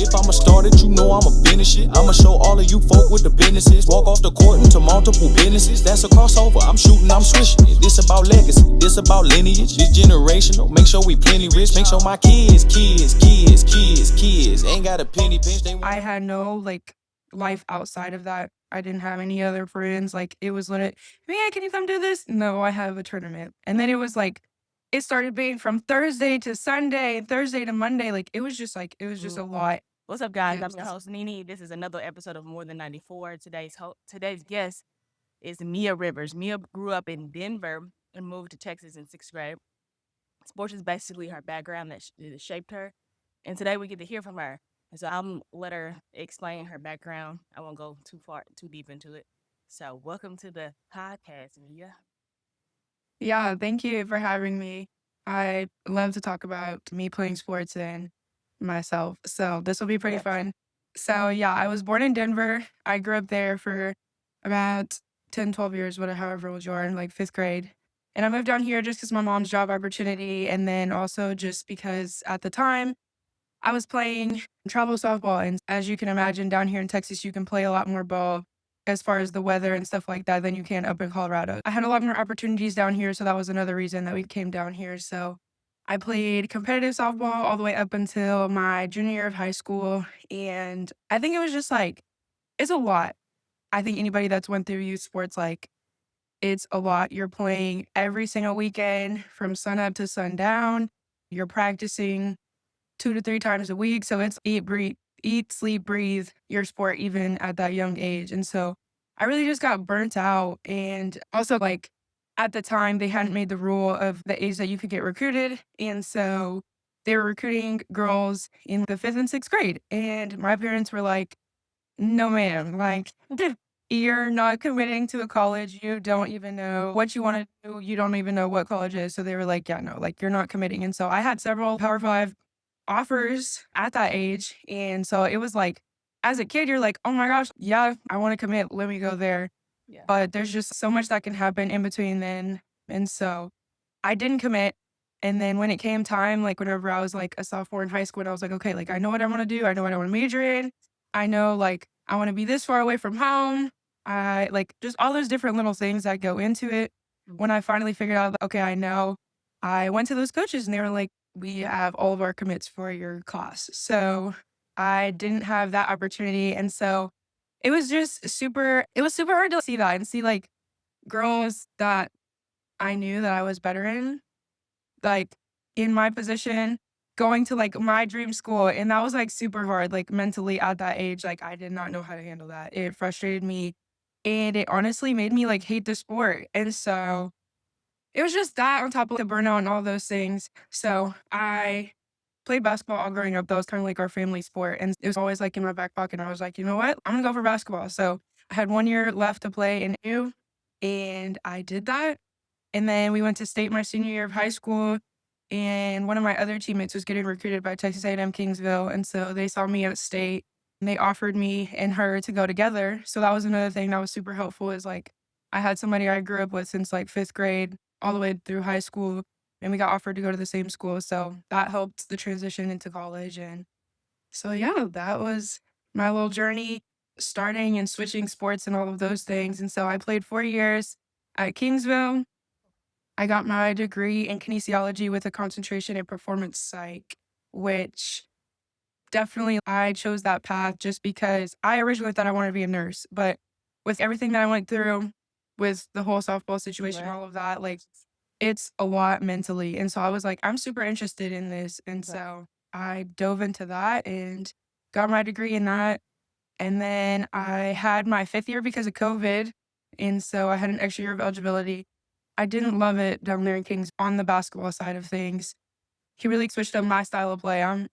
If I'ma start it, you know I'ma finish it. I'ma show all of you folk with the businesses. Walk off the court into multiple businesses. That's a crossover. I'm shooting, I'm swishing it. This about legacy. This about lineage. This generational. Make sure we plenty rich. Make sure my kids ain't got a penny pinch. I had no life outside of that. I didn't have any other friends. Like it was literally, man, can you come do this? No, I have a tournament. And then it was like, it started being from Thursday to Sunday, Thursday to Monday. Like it was just a lot. What's up, guys? Yeah, I'm your host, NeNe. This is another episode of More Than 94. Today's guest is Mia Rivers. Mia grew up in Denver and moved to Texas in 6th grade. Sports is basically her background that shaped her. And today we get to hear from her. And so I'll let her explain her background. I won't go too deep into it. So welcome to the podcast, Mia. Yeah, thank you for having me. I love to talk about me playing sports and myself. So this will be pretty fun. So yeah, I was born in Denver. I grew up there for about 10, 12 years, whatever, however old you are, in like 5th grade. And I moved down here just because my mom's job opportunity. And then also just because at the time I was playing travel softball. And as you can imagine, down here in Texas, you can play a lot more ball as far as the weather and stuff like that than you can up in Colorado. I had a lot more opportunities down here, so that was another reason that we came down here. So I played competitive softball all the way up until my junior year of high school. And I think it was just like, it's a lot. I think anybody that's went through youth sports, like, it's a lot. You're playing every single weekend from sun up to sundown. You're practicing 2 to 3 times a week. So it's eat, sleep, breathe your sport even at that young age. And so I really just got burnt out. And also like at the time they hadn't made the rule of the age that you could get recruited. And so they were recruiting girls in the 5th and 6th grade. And my parents were like, no, ma'am, like you're not committing to a college. You don't even know what you want to do. You don't even know what college is. So they were like, yeah, no, like you're not committing. And so I had several Power 5 offers at that age. And so it was like, as a kid, you're like, oh my gosh, yeah, I want to commit. Let me go there. Yeah. But there's just so much that can happen in between then. And so I didn't commit. And then when it came time, like whenever I was like a sophomore in high school, I was like, okay, like I know what I want to do. I know what I want to major in. I know like I want to be this far away from home. I like just all those different little things that go into it. When I finally figured out, okay, I know, I went to those coaches and they were like, we have all of our commits for your class. So I didn't have that opportunity. And so it was super hard to see that and see like girls that I knew that I was better in, like in my position, going to like my dream school. And that was like super hard, like mentally at that age. Like I did not know how to handle that. It frustrated me. And it honestly made me like hate the sport. And so it was just that on top of the burnout and all those things. So I played basketball all growing up. That was kind of like our family sport. And it was always like in my back pocket. I was like, you know what? I'm going to go for basketball. So I had 1 year left to play in U, and I did that. And then we went to state my senior year of high school. And one of my other teammates was getting recruited by Texas A&M Kingsville. And so they saw me at state and they offered me and her to go together. So that was another thing that was super helpful is like I had somebody I grew up with since like 5th grade all the way through high school. And we got offered to go to the same school. So that helped the transition into college. And so, yeah, that was my little journey starting and switching sports and all of those things. And so I played 4 years at Kingsville. I got my degree in kinesiology with a concentration in performance psych, which definitely I chose that path just because I originally thought I wanted to be a nurse. But with everything that I went through with the whole softball situation, all of that, like it's a lot mentally. And so I was like, I'm super interested in this. And so I dove into that and got my degree in that. And then I had my 5th year because of COVID. And so I had an extra year of eligibility. I didn't love it down there in Kings on the basketball side of things. He really switched up my style of play. I'm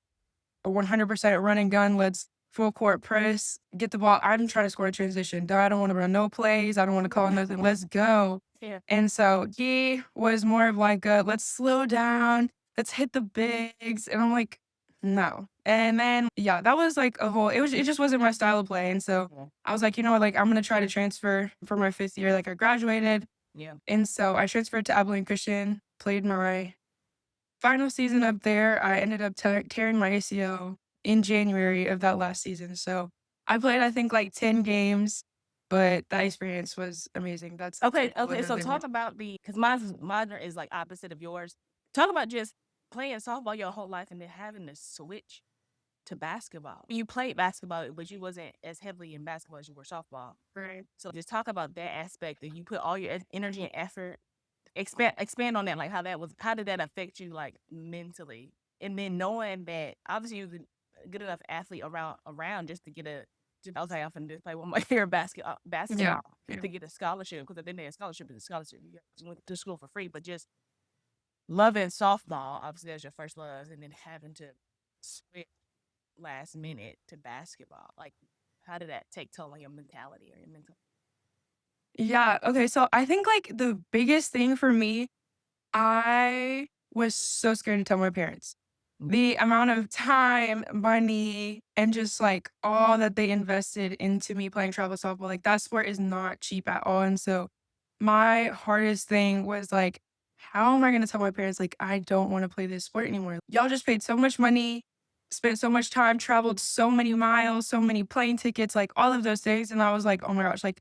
a 100% run and gun. Let's full court press, get the ball. I'm trying to score a transition. I don't want to run no plays. I don't want to call nothing. Let's go. Yeah. And so he was more of like, let's slow down. Let's hit the bigs. And I'm like, no. And then, yeah, that was like it just wasn't my style of play. And so I was like, you know what, like I'm going to try to transfer for my 5th year. Like I graduated. Yeah. And so I transferred to Abilene Christian, played my final season up there. I ended up tearing my ACL in January of that last season. So I played, I think, like 10 games, but that experience was amazing. That's Okay, all okay. So another talk about because mine is like opposite of yours. Talk about just playing softball your whole life and then having to switch to basketball. You played basketball, but you wasn't as heavily in basketball as you were softball. right. So just talk about that aspect that you put all your energy and effort. Expand on that, like how did that affect you, like mentally, and then knowing that obviously you was a good enough athlete around just to get a. I was like, I'm finna just play one more year of Yeah. basketball Yeah. to get a scholarship because at the end of the day, a scholarship is a scholarship. You went to school for free, but just loving softball, obviously that's your first love, and then having to switch last minute to basketball. Like, how did that take toll on your mentality or your mental? Yeah. Okay. So I think like the biggest thing for me, I was so scared to tell my parents. The amount of time, money, and just like all that they invested into me playing travel softball, like that sport is not cheap at all. And so my hardest thing was like, how am I going to tell my parents, like, I don't want to play this sport anymore? Y'all just paid so much money, spent so much time, traveled so many miles, so many plane tickets, like all of those things. And I was like, oh my gosh, like,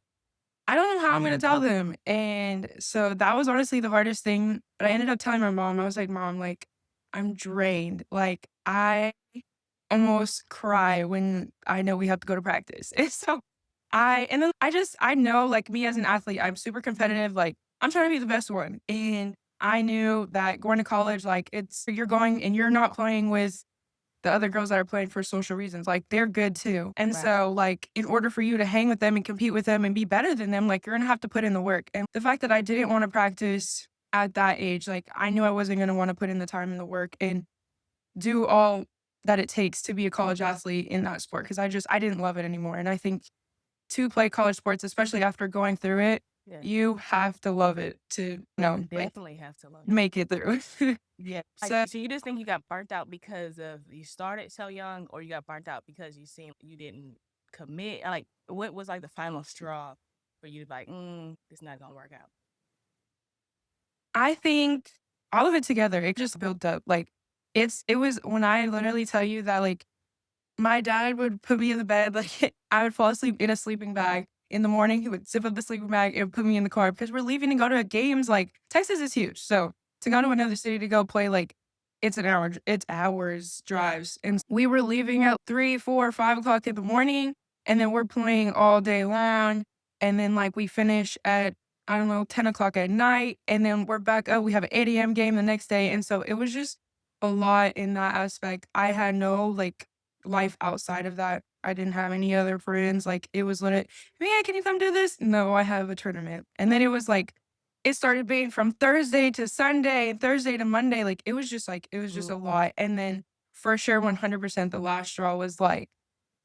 I don't know how I'm going to tell them. And so that was honestly the hardest thing. But I ended up telling my mom, I was like, Mom, like, I'm drained. Like, I almost cry when I know we have to go to practice. And so and then I know like me as an athlete, I'm super competitive. Like, I'm trying to be the best one. And I knew that going to college, like, you're going and you're not playing with the other girls that are playing for social reasons, like, they're good too. And Right. so, like, in order for you to hang with them and compete with them and be better than them, like, you're gonna have to put in the work. And the fact that I didn't wanna practice at that age, like, I knew I wasn't gonna wanna put in the time and the work and do all that it takes to be a college athlete in that sport because I didn't love it anymore. And I think to play college sports, especially after going through it, Yeah, you have to love it to, like, definitely have to love it. make it through. Yeah. So So you just think you got burnt out because of you started so young, or you got burnt out because you seen you didn't commit? Like, what was like the final straw for you to be like, it's not gonna work out? I think all of it together, it just built up. Like it was when I literally tell you that like my dad would put me in the bed, like I would fall asleep in a sleeping bag. In the morning, he would zip up the sleeping bag and put me in the car because we're leaving to go to games. Like Texas is huge. So to go to another city to go play, like it's hours drives. And we were leaving at 3, 4, 5 o'clock in the morning. And then we're playing all day long. And then like we finish at I don't know, 10 o'clock at night. And then we're back up. We have an 8 a.m. game the next day. And so it was just a lot in that aspect. I had no like life outside of that. I didn't have any other friends. Like it was literally, man, can you come do this? No, I have a tournament. And then it was like, it started being from Thursday to Sunday, Thursday to Monday. Like it was just a lot. And then for sure, 100% the last straw was like,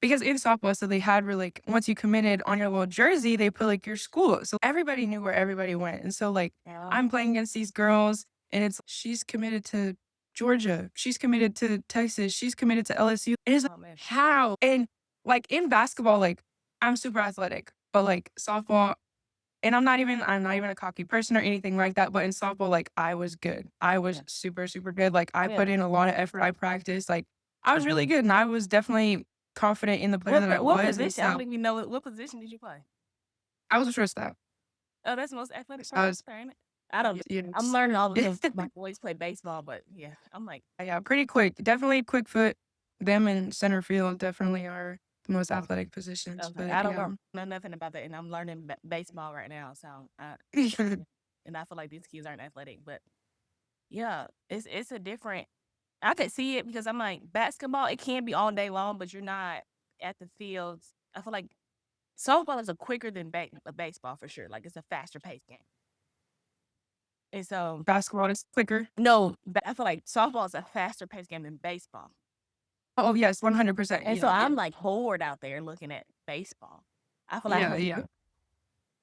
because in softball, so they had really like once you committed on your little jersey, they put like your school. So everybody knew where everybody went. And so like Yeah. I'm playing against these girls and it's she's committed to Georgia, she's committed to Texas, she's committed to LSU. And it's like, Oh man. how? And like in basketball, like I'm super athletic, but like softball, and I'm not even a cocky person or anything like that. But in softball, like I was good. I was Yeah. super, super good. Like I Yeah. put in a lot of effort. I practiced. Like I was really good and I was definitely confident in the player that I What was. And position? I so don't even know what position did you play? I was a shortstop. Oh, that's the most athletic I was, person, ain't it? I don't. I'm yes. learning all because my boys play baseball, but yeah, I'm like, Yeah, pretty quick. Definitely quick foot. Them in center field definitely are the most athletic positions. okay, But I don't yeah. know nothing about that, and I'm learning baseball right now. So, and I feel like these kids aren't athletic, but yeah, it's a different. I could see it because I'm like basketball. It can be all day long, but you're not at the fields. I feel like softball is a quicker than baseball for sure. Like it's a faster paced game, and so Basketball is quicker. no, I feel like softball is a faster paced game than baseball. Oh yes, 100%. And so Yeah, I'm like bored out there looking at baseball. I feel like, yeah.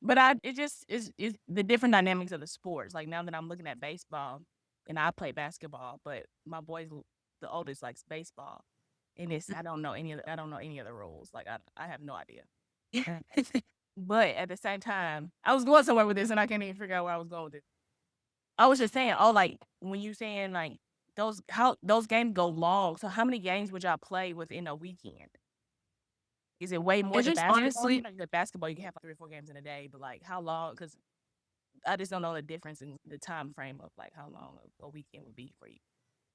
but it just is the different dynamics of the sports. Like now that I'm looking at baseball, and I play basketball, but my boys, the oldest, likes baseball, and I don't know any of the rules. Like I have no idea. Yeah. But at the same time, I was going somewhere with this, and I can't even figure out where I was going with it. I was just saying, oh, like when you saying like those games go long. So how many games would y'all play within a weekend? Is it way more It than just basketball? honestly, The basketball, you can have like 3 or 4 games in a day, but like how long? Because I just don't know the difference in the time frame of like how long a weekend would be for you.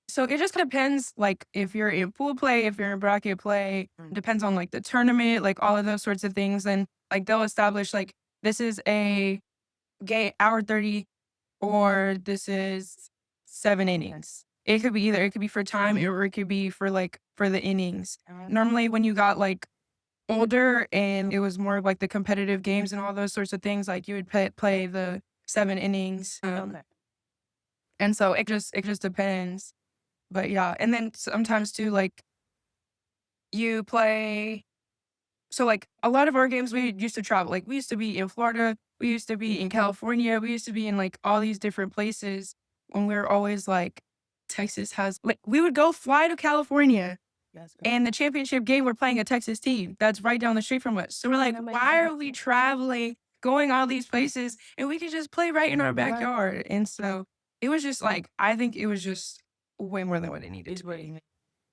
so it just depends, like, if you're in pool play, if you're in bracket play, depends on, like, the tournament, like, all of those sorts of things, and, like, they'll establish, like, this is a hour 30 or this is 7 innings. It could be either. It could be for time or it could be for, like, for the innings. Normally, when you got, like, older and it was more of, like, the competitive games and all those sorts of things, like, you would play the 7 innings, Okay. and so it just depends. But, yeah, and then sometimes too, like, you play so, like, a lot of our games, we used to travel. Like, we used to be in Florida, we used to be in California, we used to be in, like, all these different places when we were always, like, Texas has like, we would go fly to California, That's good. and the championship game, we're playing a Texas team that's right down the street from us. So we're like, that makes "Why sense. are we traveling, going all these places, and we could just play right in our backyard?" And so, it was just, like, I think it was just way more than what it needed Is to what be. you mean.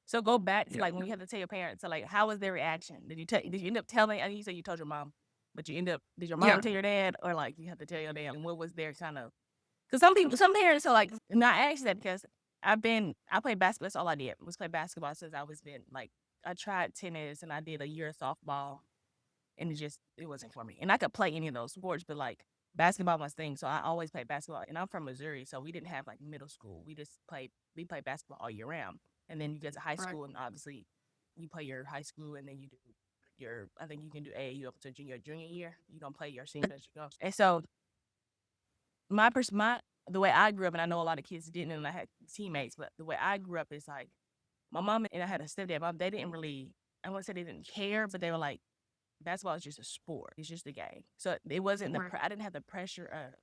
So go back to Yeah. like when you had to tell your parents. So like, how was their reaction? Did you end up telling? I know you said you told your mom, but did your mom Yeah. tell your dad, or like you had to tell your dad? And what was their kind of? Because some parents are like, and I asked that because I played basketball. That's all I did was play basketball since I was been like I tried tennis and I did a year of softball, and it wasn't for me. And I could play any of those sports, but like basketball was thing. So I always played basketball. And I'm from Missouri, so we didn't have like middle school. We played basketball all year round. And then you get to high Right. school, and obviously you play your high school, and then you do I think you can do AAU up to junior year. You don't play your senior as you go. And so my the way I grew up, and I know a lot of kids didn't, and I had teammates, but the way I grew up is like my mom and I had a stepdad. They didn't really, I won't say they didn't care, but they were like, basketball is just a sport. It's just a game. So it wasn't Right. I didn't have the pressure of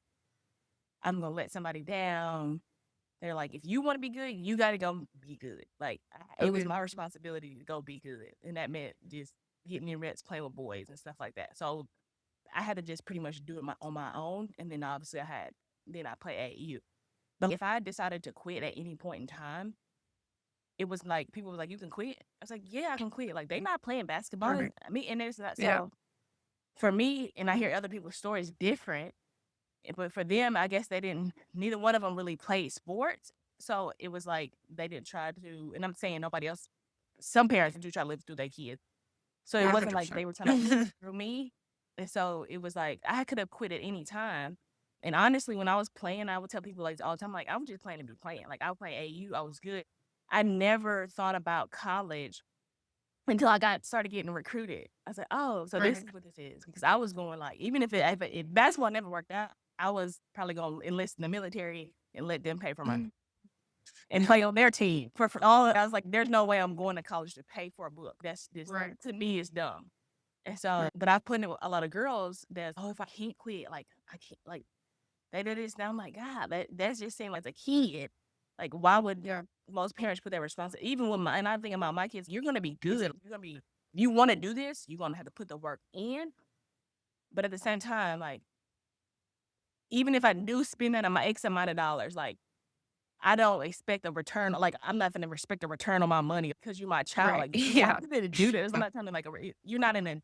I'm gonna let somebody down. They're like, if you want to be good, you got to go be good. Like it was Okay. my responsibility to go be good, and that meant just getting in reps, playing with boys and stuff like that. So I had to just pretty much do it on my own, and then obviously I play AAU. But if I decided to quit at any point in time, it was like people was like, "You can quit." I was like, "Yeah, I can quit." Like they not playing basketball. Right. I mean, and there's that. Yeah. So for me, and I hear other people's stories different, but for them, I guess neither one of them really played sports. So it was like they didn't try to, and I'm saying nobody else, some parents do try to live through their kids. So it wasn't like they were trying to live through me. And so it was like I could have quit at any time. And honestly, when I was playing, I would tell people like all the time, like I was just playing to be playing. Like I would play AU, I was good. I never thought about college until I started getting recruited. I was like, oh, so this Right. is what this is. Because I was going like, even if basketball never worked out, I was probably going to enlist in the military and let them pay for my and play on their team. For all, I was like, there's no way I'm going to college to pay for a book. That's just Right. to me is dumb. And so, but I've put in a lot of girls that, oh, if I can't quit, like I can't, like they did this. Now I'm like, God, that's just saying like a kid. Like, why would Yeah. most parents put that responsibility? Even with and I think about my kids, you're gonna be good. You want to do this, you're gonna have to put the work in. But at the same time, like, even if I do spend that on my X amount of dollars, like, I don't expect a return. Like, I'm not gonna expect a return on my money because you're my child. Right. Like, you Yeah. have to do this. I'm not telling you like you're not in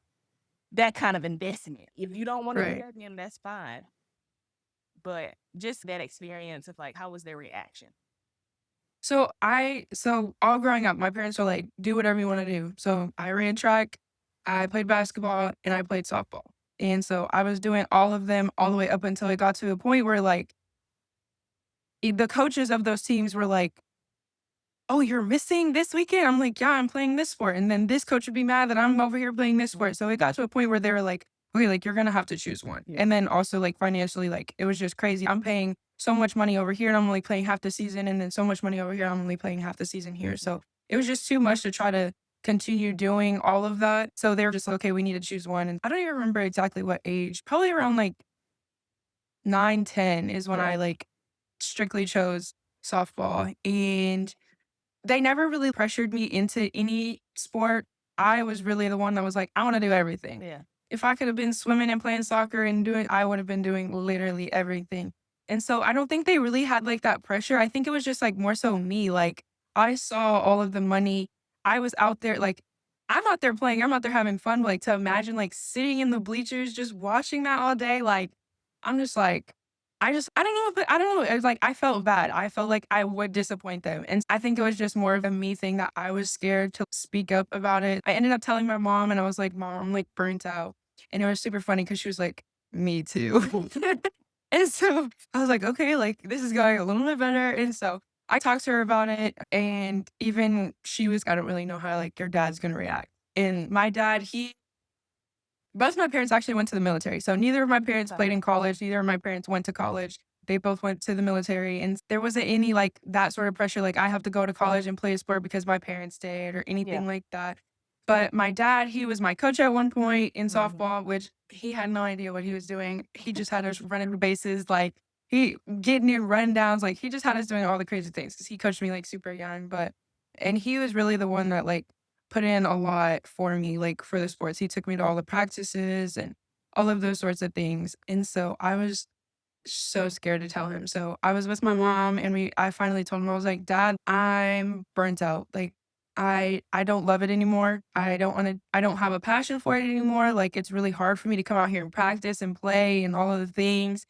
that kind of investment. If you don't want to do Right. that, then that's fine. But just that experience of like, how was their reaction? So all growing up, my parents were like, "Do whatever you wanna do." So I ran track, I played basketball, and I played softball. And so I was doing all of them all the way up until it got to a point where, like, the coaches of those teams were like, "Oh, you're missing this weekend?" I'm like, "Yeah, I'm playing this sport." And then this coach would be mad that I'm over here playing this sport. So it got to a point where they were like, "Okay, like, you're gonna have to choose one." Yeah. And then also, like, financially, like, it was just crazy. I'm paying so much money over here, and I'm only playing half the season, and then so much money over here, I'm only playing half the season here. So it was just too much to try to continue doing all of that. So they were just like, "Okay, we need to choose one." And I don't even remember exactly what age. Probably around, like, 9, 10 is when I, like, strictly chose softball. And they never really pressured me into any sport. I was really the one that was like, "I wanna do everything." Yeah. If I could have been swimming and playing soccer and I would have been doing literally everything. And so I don't think they really had like that pressure. I think it was just like more so me. Like I saw all of the money. I was out there, like I'm out there playing, I'm out there having fun. Like to imagine like sitting in the bleachers just watching that all day, like I'm just like I don't know, but I don't know. It was like I felt bad. I felt like I would disappoint them. And I think it was just more of a me thing that I was scared to speak up about it. I ended up telling my mom and I was like, Mom, I'm like burnt out. And it was super funny because she was like, me too. And so I was like, okay, like this is going a little bit better. And so I talked to her about it. And even she was, I don't really know how like your dad's gonna react. And my dad, both my parents actually went to the military. So neither of my parents played in college. Neither of my parents went to college. They both went to the military. And there wasn't any like that sort of pressure, like I have to go to college and play a sport because my parents did or anything like that. But my dad, he was my coach at one point in softball, which he had no idea what he was doing. He just had us running the bases, like he getting in rundowns, like he just had us doing all the crazy things because he coached me like super young. And he was really the one that like put in a lot for me, like for the sports. He took me to all the practices and all of those sorts of things. And so I was so scared to tell him. So I was with my mom and I finally told him, I was like, Dad, I'm burnt out. Like I don't love it anymore. I don't have a passion for it anymore. Like it's really hard for me to come out here and practice and play and all of the things.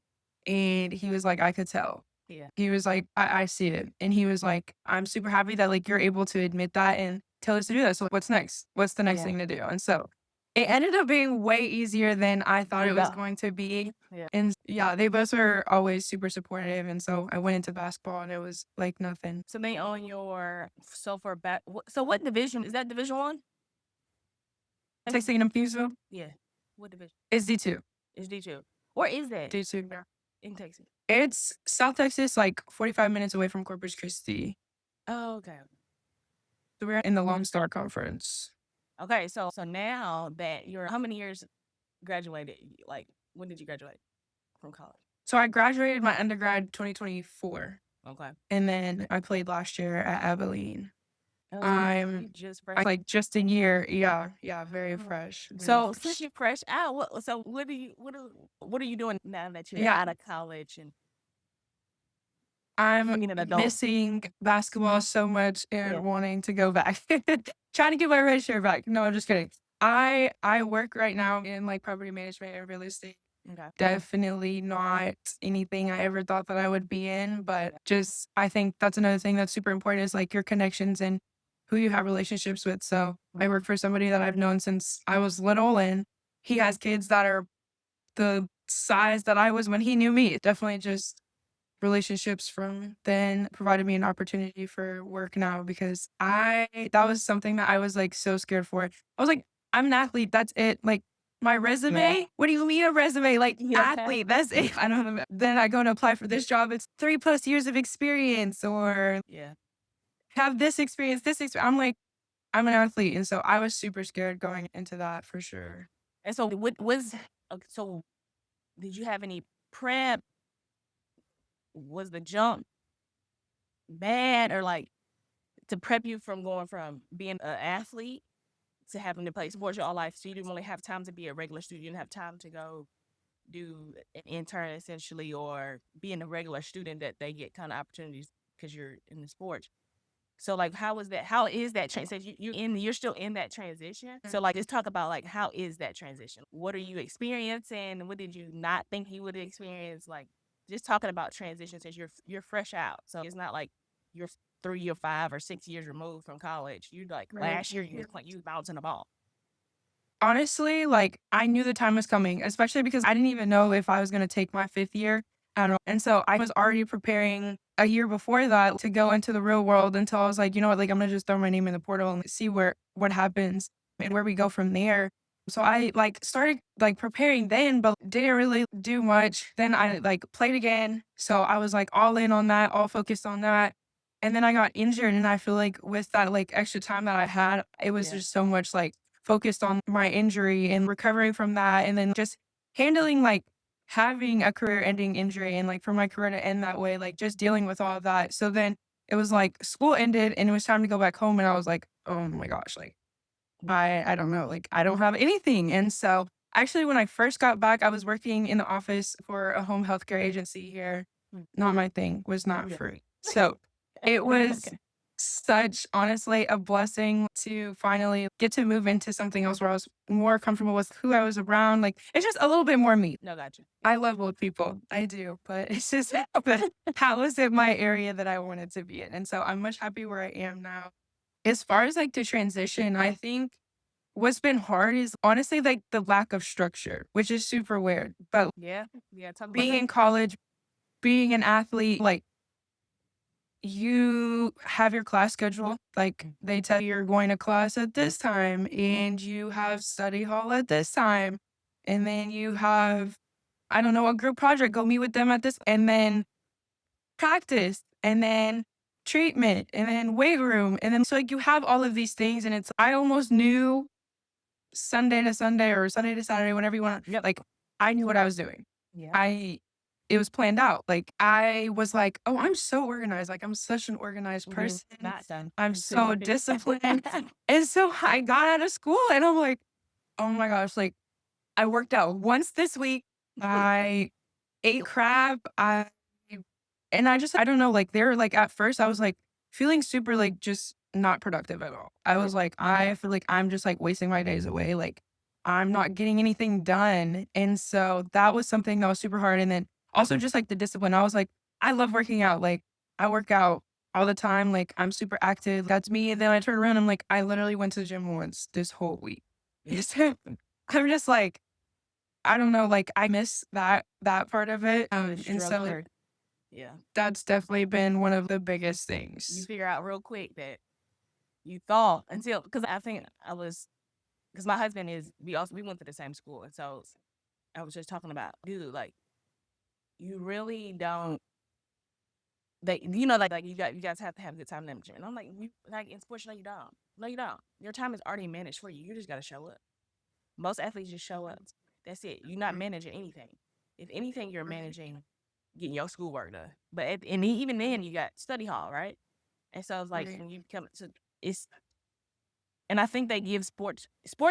And he was like, I could tell. Yeah. He was like, I see it. And he was like, I'm super happy that like you're able to admit that and tell us to do that. So what's next? What's the next thing to do? And so it ended up being way easier than I thought it was going to be. Yeah. And yeah, they both were always super supportive. And so I went into basketball and it was like nothing. So then on your so what division is that? Division 1? Texas A&M Kingsville Yeah. What division? is D2. It's D2. Where is that D2, yeah. in Texas? It's South Texas, like 45 minutes away from Corpus Christi. Oh, okay. So we're in the Lone Star Conference. Okay, so now that how many years graduated? Like, when did you graduate from college? So I graduated my undergrad 2024. Okay. And then I played last year at Abilene. Oh, I'm just I like just a year. Yeah, very Mhm. fresh. So since you're fresh out, what are you doing now that you're out of college and I'm being an adult? missing basketball so much and Yeah. wanting to go back. Trying to get my red shirt back. No, I'm just kidding. I work right now in like property management and real estate. Okay. Definitely not anything I ever thought that I would be in, but just I think that's another thing that's super important is like your connections and who you have relationships with. So I work for somebody that I've known since I was little and he has kids that are the size that I was when he knew me. Definitely just relationships from then provided me an opportunity for work now because that was something that I was like so scared for. I was like, I'm an athlete, that's it. Like my resume? What do you mean a resume? Like athlete, that's it. I don't know. Then I go to apply for this job, it's 3+ years of experience or have this experience, I'm like, I'm an athlete. And so I was super scared going into that for sure. And so so did you have any prep? Was the jump bad or like to prep you from going from being an athlete to having to play sports your whole life? So you didn't really have time to be a regular student. You didn't have time to go do an intern essentially or being a regular student that they get kind of opportunities because you're in the sports. So like, how is that transition? You're still in that transition. So like, let's talk about like, how is that transition? What are you experiencing? What did you not think you would experience? Like, just talking about transition since you're fresh out. So it's not like you're 3 or 5 or 6 years removed from college. You like last year you was bouncing a ball. Honestly, like I knew the time was coming, especially because I didn't even know if I was going to take my 5th year at all. And so I was already preparing a year before that to go into the real world until I was like, you know what, like I'm going to just throw my name in the portal and see what happens and where we go from there. So I like started like preparing then, but didn't really do much. Then I like played again. So I was like all in on that, all focused on that. And then I got injured. And I feel like with that like extra time that I had, it was just so much like focused on my injury and recovering from that. And then just handling like having a career ending injury and like for my career to end that way, like just dealing with all of that. So then it was like school ended and it was time to go back home. And I was like, oh my gosh, like I don't know, like I don't have anything. And so actually when I first got back, I was working in the office for a home healthcare agency here. not my thing, was not Yeah. free. So it was Okay. such, honestly, a blessing to finally get to move into something else where I was more comfortable with who I was around. Like, it's just a little bit more me. No, gotcha. I love old people. I do, but it's just that wasn't my area that I wanted to be in. And so I'm much happy where I am now. As far as like the transition, I think what's been hard is honestly like the lack of structure, which is super weird. But Yeah. Talk about being that. in college, being an athlete, like you have your class schedule. Like they tell you you're going to class at this time and you have study hall at this time. And then you have, I don't know, a group project, go meet with them at this, and then practice, and then treatment, and then weight room. And then so like you have all of these things. And it's, I almost knew Sunday to Sunday or Sunday to Saturday, whenever you want. Yep. Like I knew what I was doing. Yeah. It was planned out. Like I was like, oh, I'm so organized. Like I'm such an organized person. Not done. I'm so disciplined. And so I got out of school and I'm like, oh my gosh, like I worked out once this week. I ate crab. I don't know, like there, like at first I was like feeling super like just not productive at all. I was like, I feel like I'm just like wasting my days away. Like I'm not getting anything done. And so that was something that was super hard. And then also just like the discipline. I was like, I love working out. Like I work out all the time. Like I'm super active. That's me. And then I turn around, I'm like, I literally went to the gym once this whole week. I'm just like, I don't know, like I miss that part of it. And so like, Structure. Yeah. that's definitely been one of the biggest You things. figure out real quick that you thought until, because I think because my husband we went to the same school. And so I was just talking about, dude, like, you really don't, like you guys have to have a good time management. And I'm like, like in sports, no, you don't. No, you don't. Your time is already managed for you. You just got to show up. Most athletes just show up. That's it. You're not managing anything. If anything, you're managing getting your schoolwork done. But even then, you got study hall, right? And so it's like Right. when you come to it's, and I think they give sports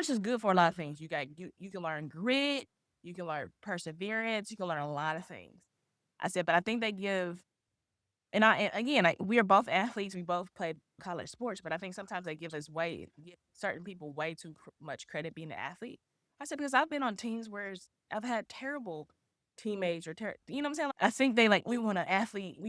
is good for a lot of things. You can learn grit, you can learn perseverance, you can learn a lot of things. I said, but I think they give, and again, we are both athletes. We both played college sports, but I think sometimes they give certain people way too much credit being an athlete. I said, because I've been on teams where I've had terrible teammates you know what I'm saying? I think we want an athlete.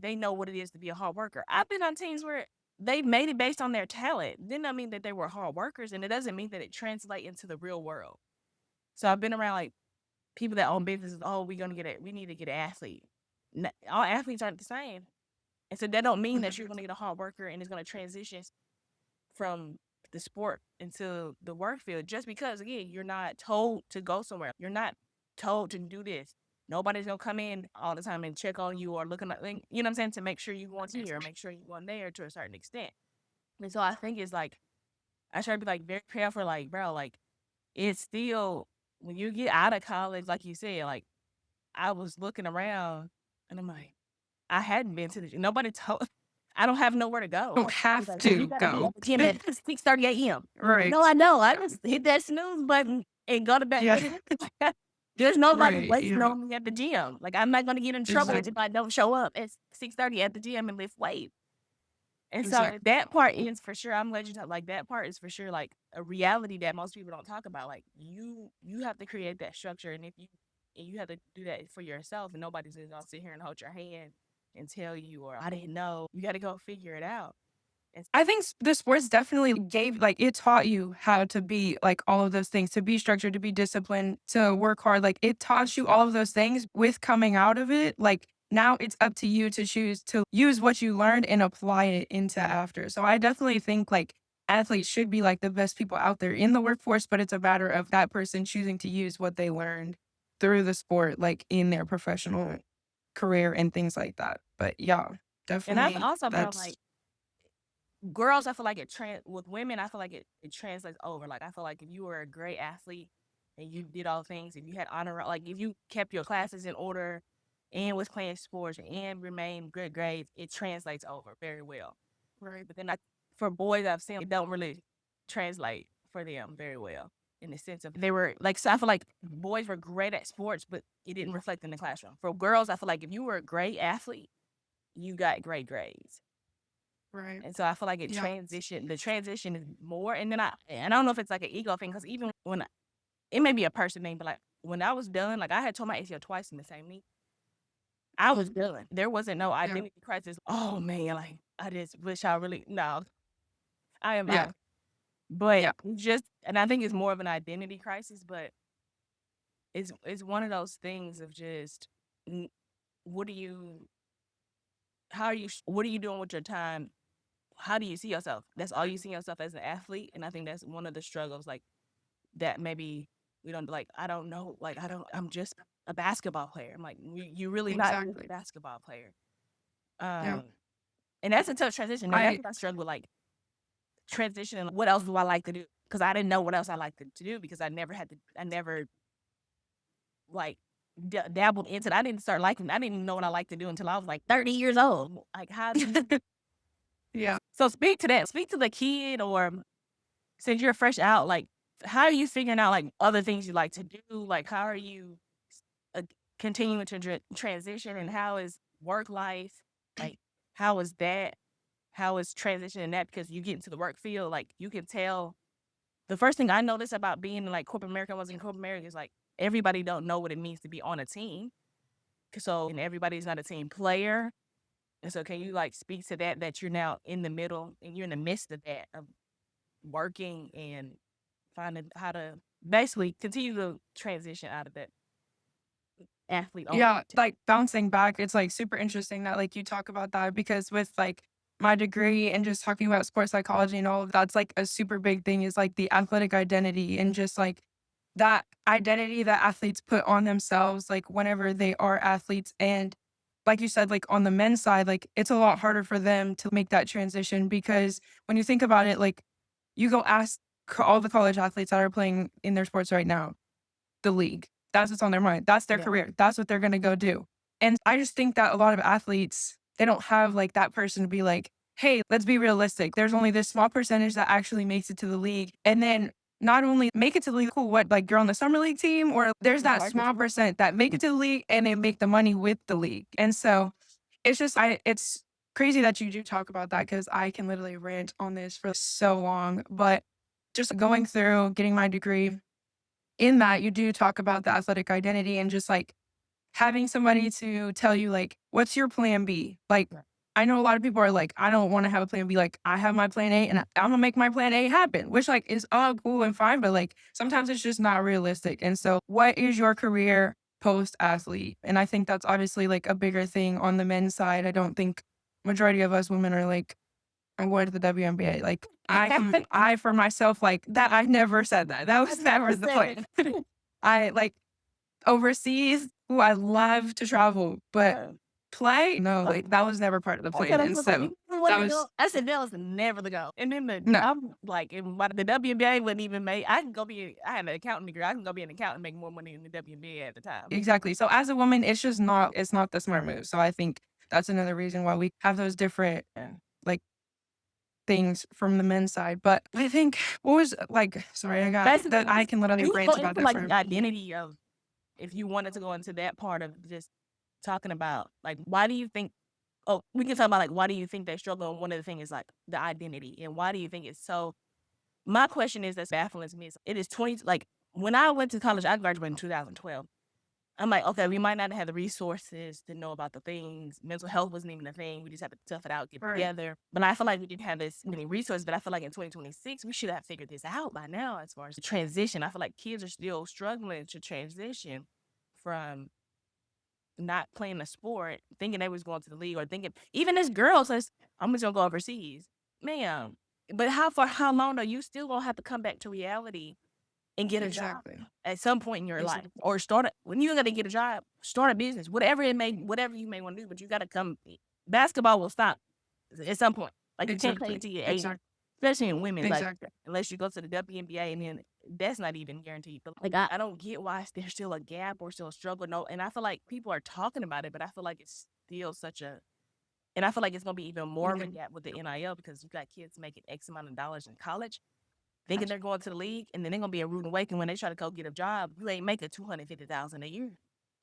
They know what it is to be a hard worker. I've been on teams where they made it based on their talent. Did not mean that they were hard workers, and it doesn't mean that it translates into the real world. So I've been around like people that own businesses. Oh, we need to get an athlete. All athletes aren't the same. And so that don't mean that you're going to get a hard worker and it's going to transition from the sport into the work field. Just because, again, you're not told to go somewhere. You're not told to do this. Nobody's going to come in all the time and check on you or looking at, you know what I'm saying, to make sure you're going here or make sure you're going there to a certain extent. And so I think it's like, I try to be like very careful, like, bro, like, it's still, when you get out of college, like you said, like, I was looking around and I'm like, I hadn't been to the gym. Nobody told. I don't have nowhere to go. Don't have Like, to you gotta be go. at the gym at 6:30 a.m. Right. No, I know. I just hit that snooze button and go to bed. Yeah. There's nobody Right. waiting Yeah. on me at the gym. Like, I'm not gonna get in trouble Exactly. if I don't show up at 6:30 at the gym and lift weights. And so Exactly. that part is for sure. I'm glad you talk. Like, that part is for sure like a reality that most people don't talk about. Like, you have to create that structure, and you have to do that for yourself, and nobody's just gonna sit here and hold your hand and tell you, or I didn't know. You got to go figure it out. I think the sports definitely gave, like, it taught you how to be like all of those things, to be structured, to be disciplined, to work hard. Like it taught you all of those things with coming out of it. Like now it's up to you to choose to use what you learned and apply it into after. So I definitely think like athletes should be like the best people out there in the workforce, but it's a matter of that person choosing to use what they learned through the sport, like in their professional career and things like that. But yeah, And definitely. I've also felt That's like girls, I feel like with women, I feel like it translates over. Like, I feel like if you were a great athlete and you did all things, if you had honor, like if you kept your classes in order and was playing sports and remained good grades, it translates over very well. right. But then for boys, I've seen it don't really translate for them very well. in the sense of they were like, so I feel like boys were great at sports, but it didn't reflect in the classroom. For girls, I feel like if you were a great athlete, you got great grades. Right. And so I feel like the transition is more. And then I don't know if it's like an ego thing, because even when it may be a person thing, but like when I was done, like I had torn my ACL twice in the same knee. I was done. There wasn't no identity crisis. Oh man, like I just wish I really no. I am out. But and I think it's more of an identity crisis, but it's one of those things of just what are you what are you doing with your time? How do you see yourself? That's all you see yourself as an athlete. And I think that's one of the struggles, like that maybe we don't like, I don't know, like I'm just a basketball player. I'm like, you really not just a basketball player. And that's a tough transition. And that's what I struggle with, like transitioning. What else do I like to do? Because I didn't know what else I liked to do, because I never like dabbled into it. I didn't even know what I like to do until I was like 30 years old. Like how So speak to that. Speak to the kid, or since you're fresh out, like how are you figuring out like other things you like to do? Like how are you continuing to transition, and how is work life? Like how is that? How is transitioning that? Because you get into the work field, like you can tell. The first thing I noticed about being in like corporate America, I was in corporate America, is like everybody don't know what it means to be on a team. So, and everybody's not a team player. And so can you like speak to that you're now in the middle and you're in the midst of that, of working and finding how to basically continue to transition out of that athlete. Like bouncing back, it's like super interesting that like you talk about that, because with like my degree and just talking about sports psychology and all of that's like a super big thing, is like the athletic identity, and just like that identity that athletes put on themselves like whenever they are athletes. And like you said, like on the men's side, like it's a lot harder for them to make that transition, because when you think about it, like you go ask all the college athletes that are playing in their sports right now, the league. That's what's on their mind. That's their career. That's what they're gonna go do. And I just think that a lot of athletes, they don't have like that person to be like, hey, let's be realistic. There's only this small percentage that actually makes it to the league. And then not only make it to the league, cool, what, like you're on the summer league team, or there's that small percent that make it to the league and they make the money with the league. And so it's just, it's crazy that you do talk about that, because I can literally rant on this for so long. But just going through getting my degree, in that you do talk about the athletic identity, and just like having somebody to tell you like, what's your plan B? Like, I know a lot of people are like, I don't want to have a plan B. Like I have my plan A and I'm gonna make my plan A happen, which like is all cool and fine, but like sometimes it's just not realistic. And so what is your career post athlete? And I think that's obviously like a bigger thing on the men's side. I don't think majority of us women are like, I'm going to the WNBA. Like I for myself, like that, I never said that. That was never the plan. I like overseas. Ooh, I love to travel, but play, no, like that was never part of the plan. And so that was, I said that was never the goal. And then no, I'm like, the WNBA wouldn't even make. I had an accounting degree. I can go be an accountant and make more money in the WNBA at the time. exactly. So as a woman, it's just not, it's not the smart move. So I think that's another reason why we have those different like things from the men's side. But I think what was like, sorry, I got that. I can literally rant about that. Like the identity of, if you wanted to go into that part of just talking about like, why do you think, we can talk about like, why do you think they struggle? And one of the things is like the identity, and why do you think it's so, my question is, that's baffling to me. It is like when I went to college, I graduated in 2012. I'm like, okay, we might not have the resources to know about the things. Mental health wasn't even a thing. We just had to tough it out, get together. But I feel like we didn't have this many resources. But I feel like in 2026, we should have figured this out by now as far as the transition. I feel like kids are still struggling to transition from not playing a sport, thinking they was going to the league, or thinking, even as girls, I'm just going to go overseas. Man, but how long though? You still going to have to come back to reality and get a job at some point in your life, or when you gotta get a job, start a business, whatever you may want to do. But you gotta come. Basketball will stop at some point. Like you can't play until you're 80, especially in women. Like unless you go to the WNBA, and then that's not even guaranteed. But like I don't get why there's still a gap or still a struggle. No, and I feel like people are talking about it, but I feel like it's still and I feel like it's gonna be even more of a gap with the NIL, because you got kids making X amount of dollars in college, thinking they're going to the league, and then they're gonna be a rude awakening when they try to go get a job. You ain't making $250,000 a year,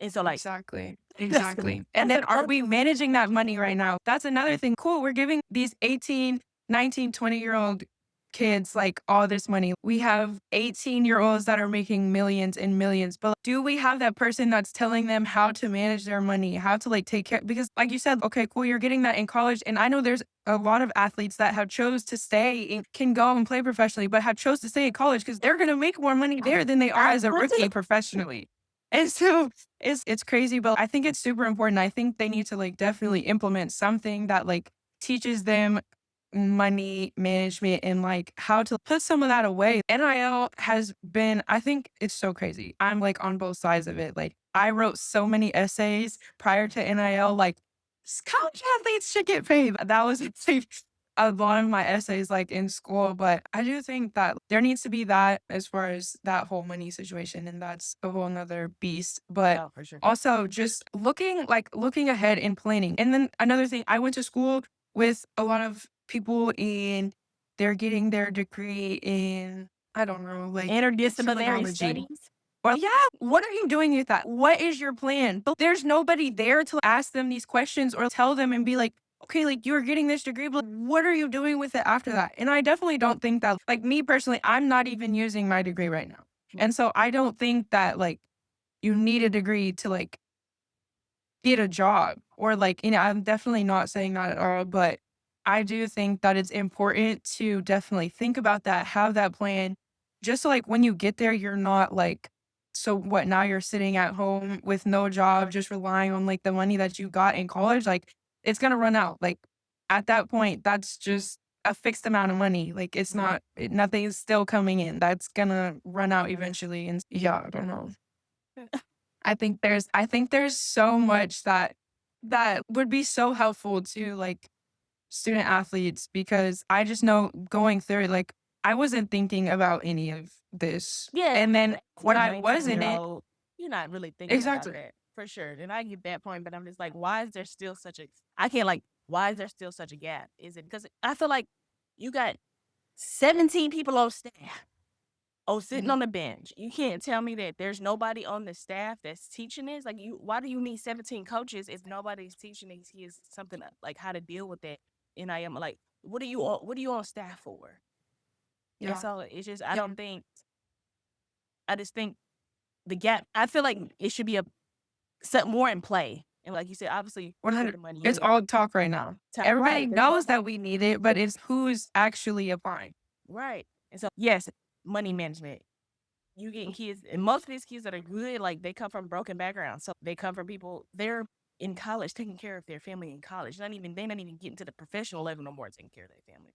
and so like Exactly. Exactly. And then are we managing that money right now? That's another thing. Cool. We're giving these 18, 19, 20-year-old kids like all this money. We have 18-year-olds that are making millions and millions. But do we have that person that's telling them how to manage their money, how to like take care? Because like you said, okay, cool, you're getting that in college. And I know there's a lot of athletes that have chose to stay and can go and play professionally, but have chose to stay in college because they're going to make more money there than they are as a rookie professionally. And so it's crazy, but I think it's super important. I think they need to like definitely implement something that like teaches them money management and like how to put some of that away. NIL has been, I think it's so crazy. I'm like on both sides of it. Like I wrote so many essays prior to NIL, like college athletes should get paid. That was like a lot of my essays like in school, but I do think that there needs to be that as far as that whole money situation, and that's a whole nother beast. But oh, for sure. also just looking ahead and planning. And then another thing, I went to school with a lot of people and they're getting their degree in, I don't know, like Interdisciplinary criminology. studies. Well, yeah, what are you doing with that? What is your plan? But there's nobody there to ask them these questions or tell them and be like, okay, like you're getting this degree, but what are you doing with it after that? And I definitely don't think that, like me personally, I'm not even using my degree right now. And so I don't think that like you need a degree to like get a job or like, I'm definitely not saying that at all, but I do think that it's important to definitely think about that, have that plan, just so like when you get there, you're not like, so what, now you're sitting at home with no job, just relying on like the money that you got in college, like it's gonna run out. Like at that point, that's just a fixed amount of money. Like it's not, nothing's still coming in. That's gonna run out eventually. And yeah, I don't know. I think there's so much that would be so helpful to like student athletes, because I just know going through it, like I wasn't thinking about any of this. Yeah. And then when You're I was in it, 19-year-old, you're not really thinking exactly. about that for sure. And I get that point, but I'm just like, why is there still such a? I can't like. Why is there still such a gap? Is it because I feel like you got 17 people on staff, sitting on the bench. You can't tell me that there's nobody on the staff that's teaching this. Like, why do you need 17 coaches if nobody's teaching these kids something like how to deal with that? And I am like, what are you on staff for? And Yeah. so it's just I don't think. I just think the gap. I feel like it should be set more in play. And like you said, obviously, put 100. the money It's in. all talk right now. Everybody Right. knows that we need it, but it's who's actually applying. Right. And so, yes, money management. You getting kids, and most of these kids that are good, like they come from broken backgrounds. So they come from people, they're in college taking care of their family in college. They're not even getting to the professional level no more taking care of their family.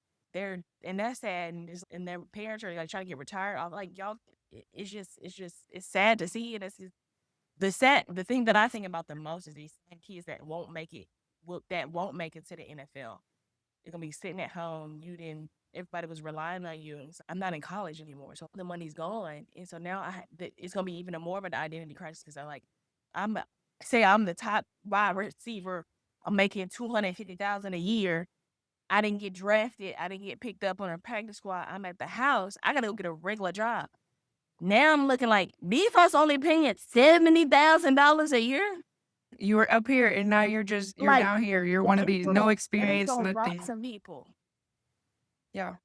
And that's sad. And their parents are like trying to get retired. I'm like, y'all, it's sad to see. And it's just, the thing that I think about the most is these kids that won't make it, to the NFL. They're gonna be sitting at home. Everybody was relying on you. And so I'm not in college anymore, so the money's gone. And so now it's gonna be even more of an identity crisis because I'm the top wide receiver. I'm making $250,000 a year. I didn't get drafted. I didn't get picked up on a practice squad. I'm at the house. I gotta go get a regular job. Now I'm looking like these folks only paying $70,000 a year. You were up here and now you're Like, down here. You're one of these no It's experience, gonna rock nothing. some people. Yeah.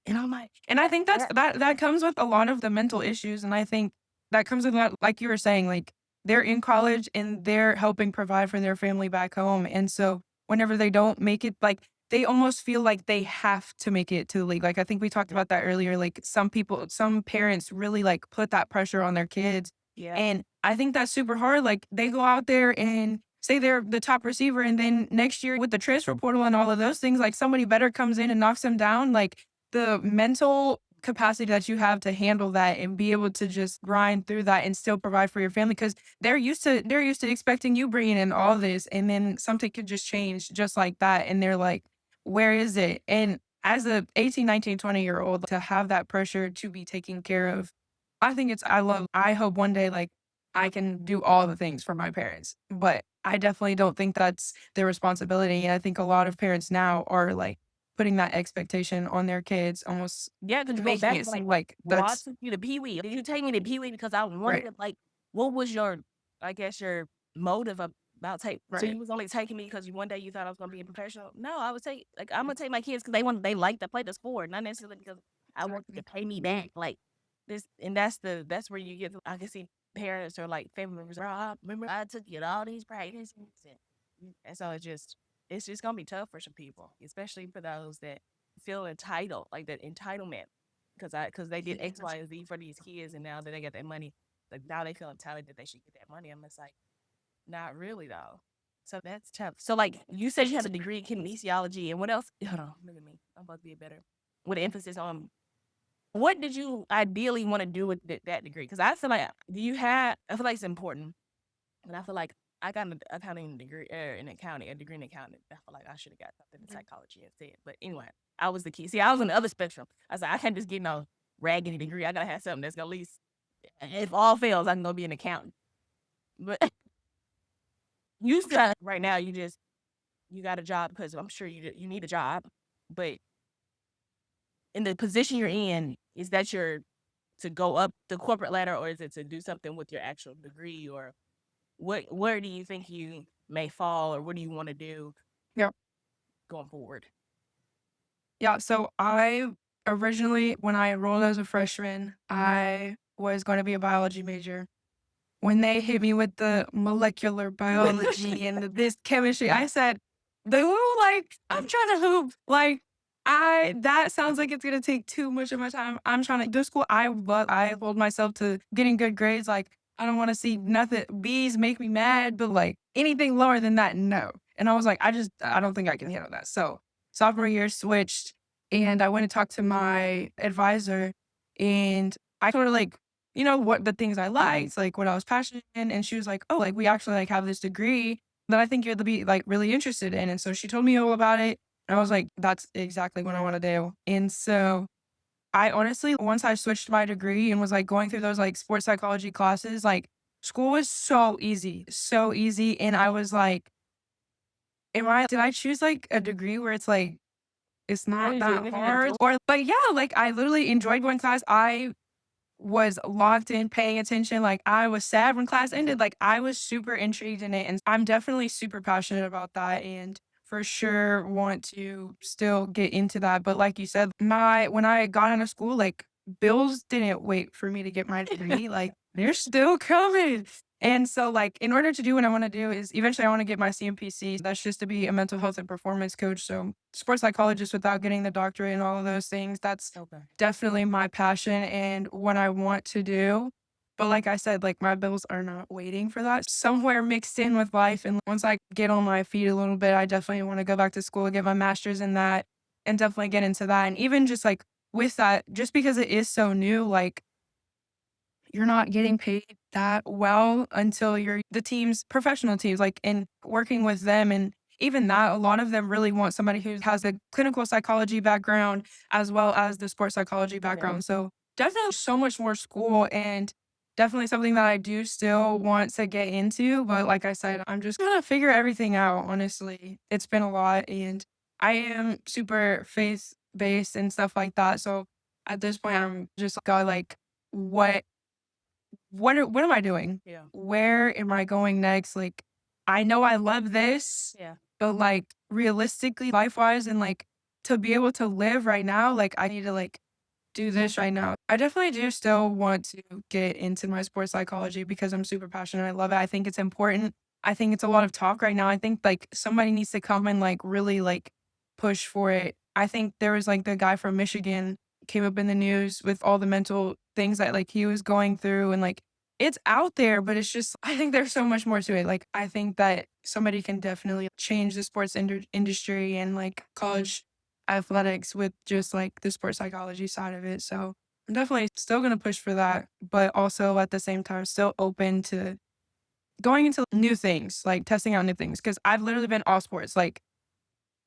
And I'm like, And I think that comes with a lot of the mental issues. And I think that comes with that, like you were saying, like they're in college and they're helping provide for their family back home. And so whenever they don't make it, like they almost feel like they have to make it to the league. Like I think we talked about that earlier. Like some parents really like put that pressure on their kids. yeah. And I think that's super hard. Like they go out there and say they're the top receiver, and then next year with the transfer portal and all of those things, like somebody better comes in and knocks them down. Like the mental capacity that you have to handle that and be able to just grind through that and still provide for your family, because they're used to expecting you bringing in all this, and then something could just change just like that, and they're like, where is it? And as a 18, 19, 20-year-old, to have that pressure to be taken care of, I hope one day like I can do all the things for my parents, but I definitely don't think that's their responsibility. And I think a lot of parents now are like putting that expectation on their kids, almost Yeah, because you go making back it to like, seem like well, I that's took you to Pee Wee. Did you take me to Pee Wee because I wanted right, to, like, what was your, I guess, your motive about take? So right, you was only taking me because one day you thought I was gonna be a professional? No, I would take, like, I'm gonna take my kids because they like to play the sport, not necessarily because I want you to exactly. pay me back. Like this, and that's where you get. I can see parents or like family members. "Bro, I remember I took you to all these practices, and so it's just gonna be tough for some people, especially for those that feel entitled, like that entitlement, because they did X, Y, and Z for these kids, and now that they get that money, like now they feel entitled that they should get that money. I'm just like, not really though. So that's tough. So like you said, you have a degree in kinesiology, and what else? Hold on, look at me. I'm about to be better. With an emphasis on what did you ideally want to do with that degree? Because I feel like I feel like it's important, and I feel like I got an accounting degree in accounting, a degree in accounting. I feel like I should have got something in psychology instead. But anyway, I was the key. See, I was on the other spectrum. I was like, I can't just get no raggedy degree. I gotta have something that's gonna at least, if all fails, I can go be an accountant. But you still right now, you got a job because I'm sure you need a job. But in the position you're in, is that your to go up the corporate ladder, or is it to do something with your actual degree, or where do you think you may fall, or what do you want to do Yeah. going forward? Yeah, so I originally, when I enrolled as a freshman, I was going to be a biology major. When they hit me with the molecular biology and this chemistry, I said, "Boo, like, I'm trying to hoop. Like, that sounds like it's gonna take too much of my time. I'm trying to do school. I hold myself to getting good grades. Like, I don't want to see nothing. B's make me mad, but like anything lower than that, no." And I was like, I don't think I can handle that. So sophomore year switched, and I went and talked to my advisor, and I told her like, what the things I liked, like what I was passionate in. And she was like, "Oh, like we actually like have this degree that I think you'll be like really interested in." And so she told me all about it. And I was like, that's exactly what I want to do. And so I honestly, once I switched my degree and was like going through those like sports psychology classes, like school was so easy, so easy. And I was like, did I choose like a degree where it's like, it's not that hard? Or, but yeah, like I literally enjoyed going to class. I was locked in paying attention. Like I was sad when class ended. Like I was super intrigued in it. And I'm definitely super passionate about that and for sure want to still get into that. But like you said, when I got out of school, like bills didn't wait for me to get my degree. Like they're still coming. And so like in order to do what I want to do is eventually I want to get my CMPC. That's just to be a mental health and performance coach. So sports psychologist without getting the doctorate and all of those things. That's Okay. definitely my passion and what I want to do. But like I said, like my bills are not waiting for that. Somewhere mixed in with life. And once I get on my feet a little bit, I definitely want to go back to school, get my master's in that, and definitely get into that. And even just like with that, just because it is so new, like you're not getting paid that well until you're the teams, professional teams, like and working with them. And even that, a lot of them really want somebody who has a clinical psychology background as well as the sports psychology background. So definitely so much more school and definitely something that I do still want to get into. But like I said, I'm just gonna figure everything out, honestly. It's been a lot and I am super faith based and stuff like that. So at this point I'm just got like what what am I doing? Yeah. Where am I going next? Like, I know I love this, Yeah. but like realistically, life wise, and like to be able to live right now, like I need to like do this right now. I definitely do still want to get into my sports psychology because I'm super passionate. I love it. I think it's important. I think it's a lot of talk right now. I think like somebody needs to come and like really like push for it. I think there was like the guy from Michigan came up in the news with all the mental things that like he was going through and like it's out there, but it's just I think there's so much more to it. Like I think that somebody can definitely change the sports industry and like college athletics with just like the sports psychology side of it. So I'm definitely still gonna push for that, but also at the same time still open to going into new things, like testing out new things. Cause I've literally been all sports. Like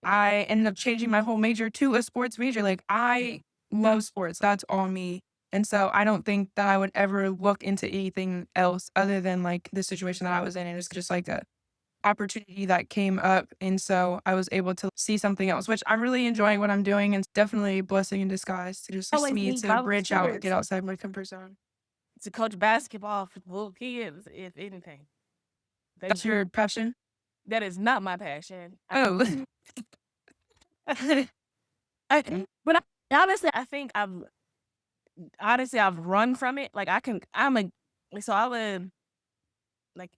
I ended up changing my whole major to a sports major. Like I love sports. That's all me. And so I don't think that I would ever look into anything else other than like the situation that I was in. And it's just like opportunity that came up. And so I was able to see something else, which I'm really enjoying what I'm doing. And it's definitely a blessing in disguise to just Always me need to branch out and volunteers get outside my comfort zone. to coach basketball for little kids, if anything. That's your passion? That is not my passion. Oh. But honestly, I think I've run from it. Like so I would, like,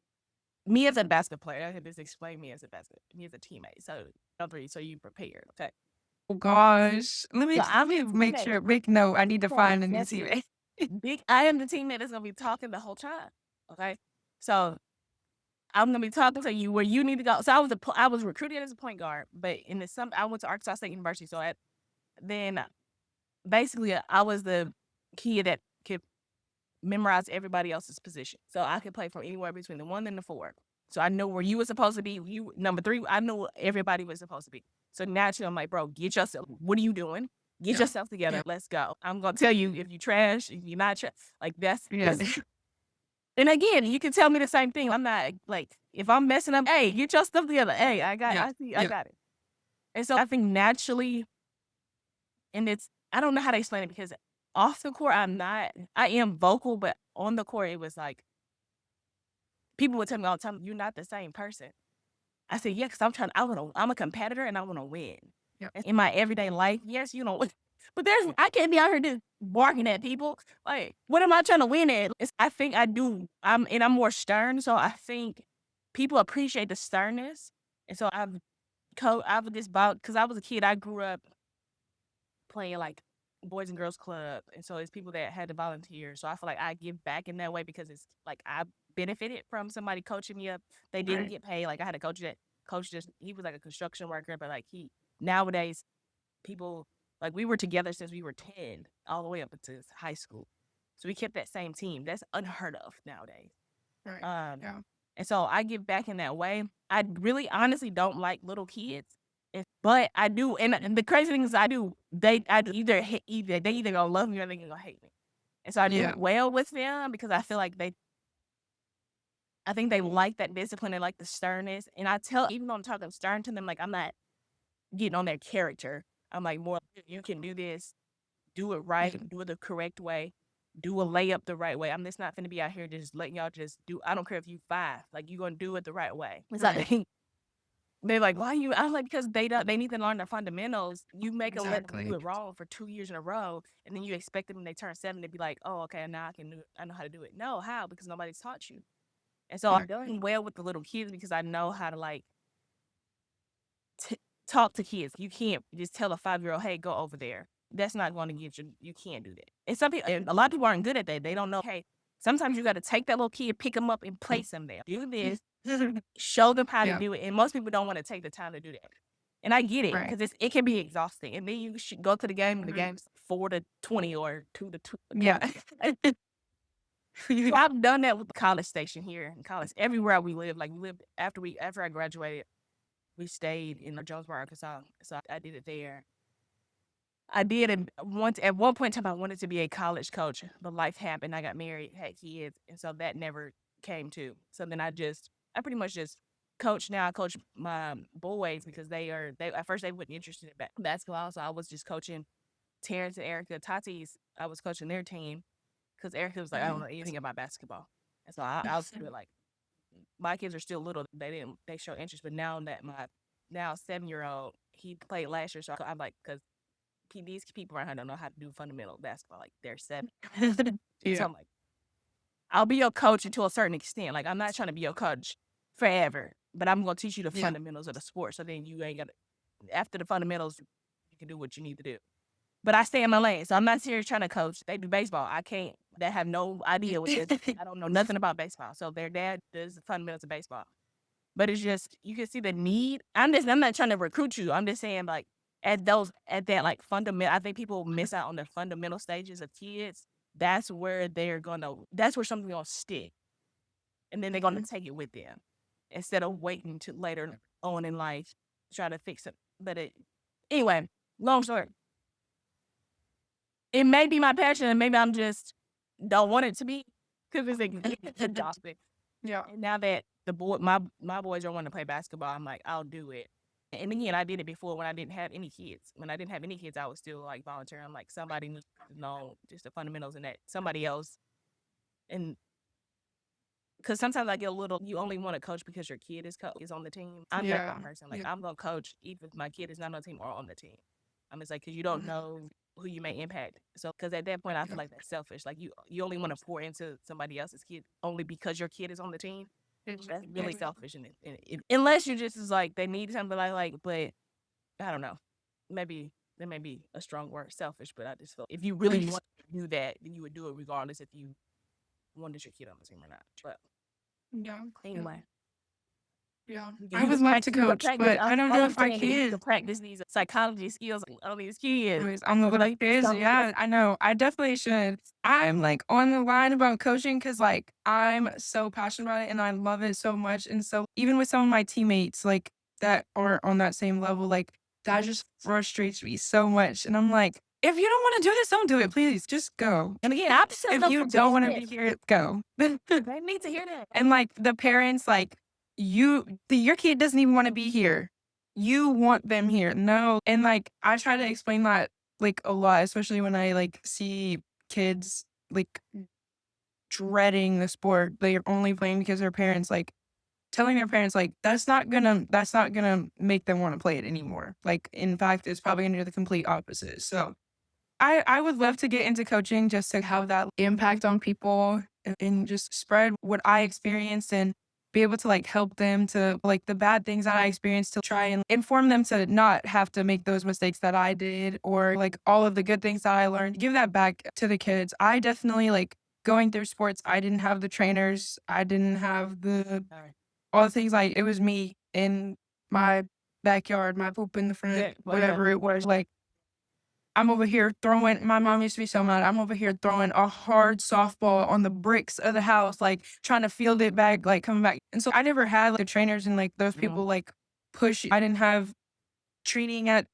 me as a basketball player, I could just explain me as a teammate. So you prepared, okay? Oh gosh. Let me So I'm make sure, make note. I need to find a new teammate. I am the teammate that's gonna be talking the whole time. Okay, so I'm gonna be talking to you where you need to go. So I was recruited as a point guard, but I went to Arkansas State University. So then basically I was the kid that could memorize everybody else's position. So I could play from anywhere between the 1 and the 4. So I know where you were supposed to be. You number 3. I know where everybody was supposed to be. So naturally, I'm like, bro, get yourself. What are you doing? Get yourself together. Let's go. I'm gonna tell you if you trash, if you're not trash. Like that's. And again, you can tell me the same thing. I'm not like, if I'm messing up, hey, get your stuff together. Hey, I got it. And so I think naturally, and I don't know how to explain it because off the court, I am vocal, but on the court, it was like, people would tell me all the time, you're not the same person. I said, yeah, because I'm a competitor and I want to win. In my everyday life, yes, but I can't be out here just barking at people. Like, what am I trying to win at? I think I do. I'm more stern, so I think people appreciate the sternness. And so I've just because I was a kid, I grew up playing like Boys and Girls Club, and so it's people that had to volunteer. So I feel like I give back in that way because it's like I benefited from somebody coaching me up. They didn't get paid. Like I had a coach he was like a construction worker, but like nowadays people, like, we were together since we were 10 all the way up into high school. So we kept that same team. That's unheard of nowadays. Right. And so I give back in that way. I really honestly don't like little kids. But I do, and the crazy thing is I do. They either gonna love me or they gonna hate me, and so I do well with them because I feel like I think they like that discipline, they like the sternness, and even though I'm talking stern to them, like I'm not getting on their character. I'm like, more, you can do this, do it right, do it the correct way, do a layup the right way. I'm just not gonna be out here just letting y'all just do. I don't care if you 5, like you're gonna do it the right way. It's like, they're like, why you? I'm like, because they need to learn their fundamentals. You make them let them do it wrong for 2 years in a row, and then you expect them when they turn 7 to be like, oh, okay, now I know how to do it. No, how? Because nobody's taught you. And so I'm doing well with the little kids because I know how to like talk to kids. You can't just tell a 5-year-old, hey, go over there. That's not going to get you. You can't do that. And a lot of people aren't good at that. They don't know. Hey, sometimes you got to take that little kid, pick them up, and place them there. Do this. Show them how to do it. And most people don't want to take the time to do that. And I get it because it can be exhausting. And then you should go to the game and the game's 4-20 or 2-2. Yeah. So I've done that with the college station here in college. Everywhere we live, like we lived after I graduated, we stayed in Jonesboro, Arkansas. So I did it there. I did it once. At one point in time, I wanted to be a college coach, but life happened. I got married, had kids, and so that never came to. So then I pretty much just coach now. I coach my boys because they at first they weren't interested in basketball, so I was just coaching Terrence and Erica Tatis. I was coaching their team because Erica was like, I don't know anything about basketball, and so I was like, my kids are still little. They show interest, but now that my 7-year-old, he played last year, so I'm like, because these people around here don't know how to do fundamental basketball. Like, they're 7. So I'm like, I'll be your coach until a certain extent. Like, I'm not trying to be your coach forever, but I'm going to teach you the fundamentals of the sport. So then you ain't got to, after the fundamentals, you can do what you need to do. But I stay in my lane. So I'm not serious trying to coach. They do baseball. I can't. They have no idea what this. I don't know nothing about baseball. So their dad does the fundamentals of baseball. But it's just, you can see the need. I'm not trying to recruit you. I'm just saying, like, at that like fundamental, I think people miss out on the fundamental stages of kids. That's where something's gonna stick, and then they're gonna take it with them instead of waiting to later on in life to try to fix it. Anyway, long story. It may be my passion, and maybe I'm just don't want it to be because it's exhausting. Yeah. And now that my boys don't want to play basketball, I'm like, I'll do it. And again, I did it before when I didn't have any kids. When I didn't have any kids, I was still like volunteering. I'm like, somebody needs to know just the fundamentals and that somebody else. And because sometimes I get a little, you only want to coach because your kid is on the team. I'm that Yeah. person. Like, Yeah. I'm going to coach even if my kid is not on the team or on the team. I'm just like, because you don't Mhm. know who you may impact. So, because at that point, I feel Yeah. like that's selfish. Like, you only want to pour into somebody else's kid only because your kid is on the team. That's really Yeah. selfish. Unless you just is like, they need something like, but I don't know. Maybe that may be a strong word, selfish, but I just feel if you really want to do that, then you would do it regardless if you wanted your kid on the team or not. But Yeah. anyway. Yeah. You I would can love to you can coach, practice. but I don't All know I'm if I saying is you can can. practice these psychology skills on these kids. Anyways, I'm like this. So Yeah, I know. I definitely should. I'm like on the line about coaching because like I'm so passionate about it and I love it so much. And so even with some of my teammates like that are on that same level, like that just frustrates me so much. And I'm like, if you don't want to do this, don't do it. Please just go. and again, I'm just If you don't want to be here, go. They need to hear that. And like the parents, like your kid doesn't even want to be here. You want them here. No. And like I try to explain that like a lot, especially when I like see kids like dreading the sport. They're only playing because their parents like telling their parents like that's not gonna make them want to play it anymore. Like in fact, it's probably gonna do the complete opposite. So I would love to get into coaching just to have that impact on people and just spread what I experienced and be able to like help them to like the bad things that I experienced to try and inform them to not have to make those mistakes that I did or like all of the good things that I learned, give that back to the kids. I definitely like going through sports, I didn't have the trainers, I didn't have the All right. all the things like it was me in my backyard, my poop in the front, Yeah, whatever it was like. I'm over here throwing my mom used to be so mad. I'm over here throwing a hard softball on the bricks of the house, like trying to field it back, like coming back. And so I never had like the trainers and like those people like push. I didn't have training at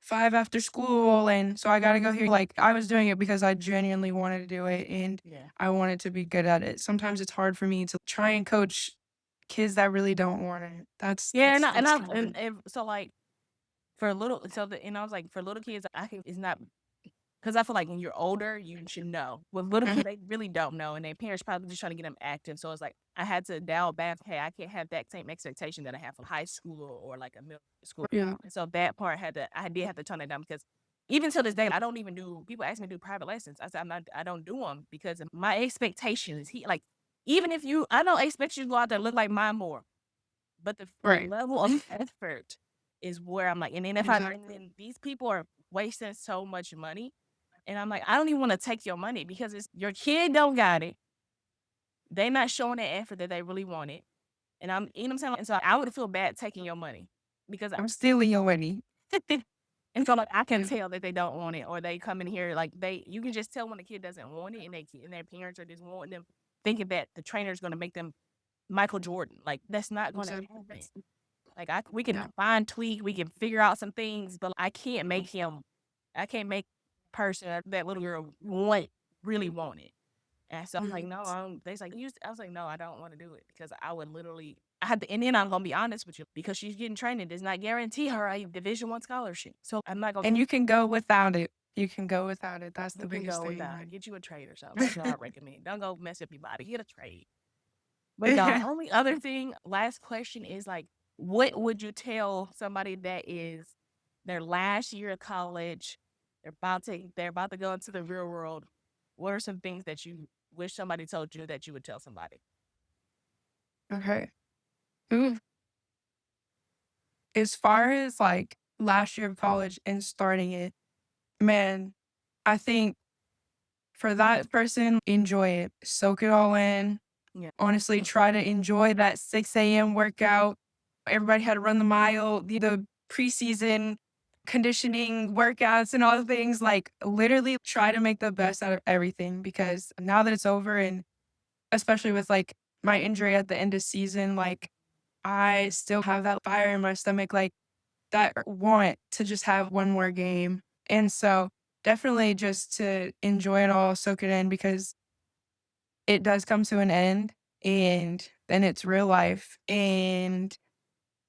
5 after school. And so I got to go here. Like I was doing it because I genuinely wanted to do it and Yeah. I wanted to be good at it. Sometimes it's hard for me to try and coach kids that really don't want it. Yeah, and That's hard. so like for little, and I was like for little kids, I can it's not because I feel like when you're older, you should know. With little kids, they really don't know, and their parents probably just trying to get them active. So it's like I had to dial back. Hey, I can't have that same expectation that I have from high school or like a middle school. Yeah. And so that part I did have to tone it down because even to this day, I don't even do. People ask me to do private lessons. I said I don't do them because my expectation is like even if I don't expect you to go out there and look like mine more, but the Right. level of effort is where I'm like, and then and then these people are wasting so much money. And I'm like, I don't even want to take your money because it's your kid don't got it. They not showing the effort that they really wanted. And you know what I'm saying? And so I would feel bad taking your money because I'm stealing your money. and so like I can tell that they don't want it or they come in here like you can just tell when the kid doesn't want it and their parents are just wanting them thinking that the trainer is going to make them Michael Jordan. Like that's not going to happen. Like we can fine tweak, we can figure out some things, but I can't make person that little girl really want it. And so I'm like, no, they like, I was like, no, I don't want to do it because I would literally, I had to, and then I'm going to be honest with you because she's getting trained. It does not guarantee her a Division I scholarship. So I'm not going to. And you can go without it. You can go without it. That's the You can biggest go thing. without it. Get you a trade or something. That's what I recommend. Don't go mess up your body. Get a trade. But the only other thing, last question is like, what would you tell somebody that is their last year of college? They're about to go into the real world. What are some things that you wish somebody told you that you would tell somebody? Okay. Ooh. As far as like last year of college and starting it, man, I think for that person, enjoy it. Soak it all in. Yeah. Honestly, try to enjoy that 6 a.m. workout. Everybody had to run the mile, the preseason conditioning workouts and all the things. Like literally try to make the best out of everything because now that it's over and especially with like my injury at the end of season, like I still have that fire in my stomach, like that want to just have one more game. And so definitely just to enjoy it all, soak it in because it does come to an end and and it's real life. And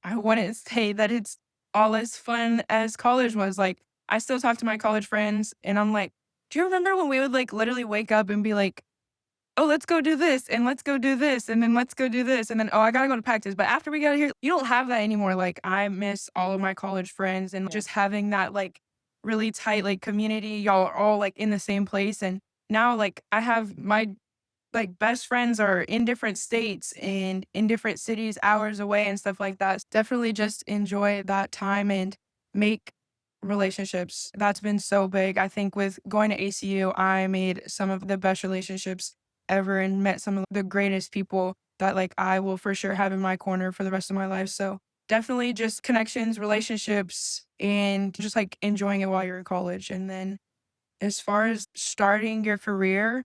I wouldn't say that it's all as fun as college was. Like, I still talk to my college friends, and I'm like, do you remember when we would like literally wake up and be like, oh, let's go do this, and let's go do this, and then let's go do this, and then, oh, I gotta go to practice. But after we got here, you don't have that anymore. Like, I miss all of my college friends and just having that like really tight like community. Y'all are all like in the same place. And now like I have my like best friends are in different states and in different cities, hours away and stuff like that. Definitely just enjoy that time and make relationships. That's been so big. I think with going to ACU, I made some of the best relationships ever and met some of the greatest people that like I will for sure have in my corner for the rest of my life. So definitely just connections, relationships, and just like enjoying it while you're in college. And then as far as starting your career,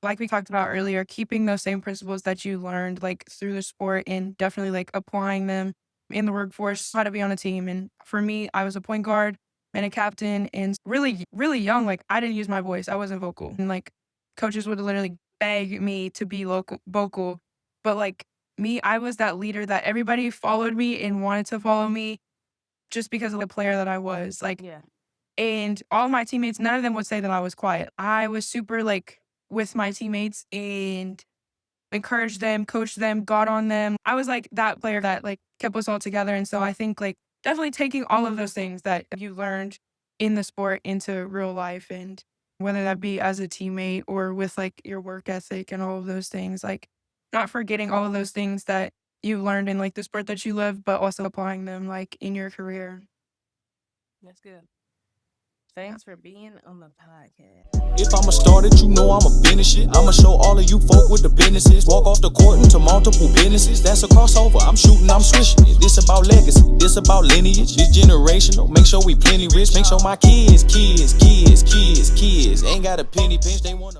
like we talked about earlier, keeping those same principles that you learned like through the sport and definitely like applying them in the workforce, how to be on a team. And for me, I was a point guard and a captain and really, really young. Like I didn't use my voice. I wasn't vocal. And like coaches would literally beg me to be vocal. But like me, I was that leader that everybody followed me and wanted to follow me just because of the player that I was. Like, Yeah. and all my teammates, none of them would say that I was quiet. I was super like with my teammates and encouraged them, coached them, got on them. I was like that player that like kept us all together. And so I think like definitely taking all of those things that you learned in the sport into real life, and whether that be as a teammate or with like your work ethic and all of those things, like not forgetting all of those things that you learned in like the sport that you love, but also applying them like in your career. That's good. Thanks for being on the podcast. If I'ma start it, you know I'ma finish it. I'ma show all of you folk with the businesses. Walk off the court into multiple businesses. That's a crossover. I'm shooting, I'm swishing it. This about legacy. This about lineage. This generational. Make sure we plenty rich. Make sure my kids ain't got a penny pinch. They wanna.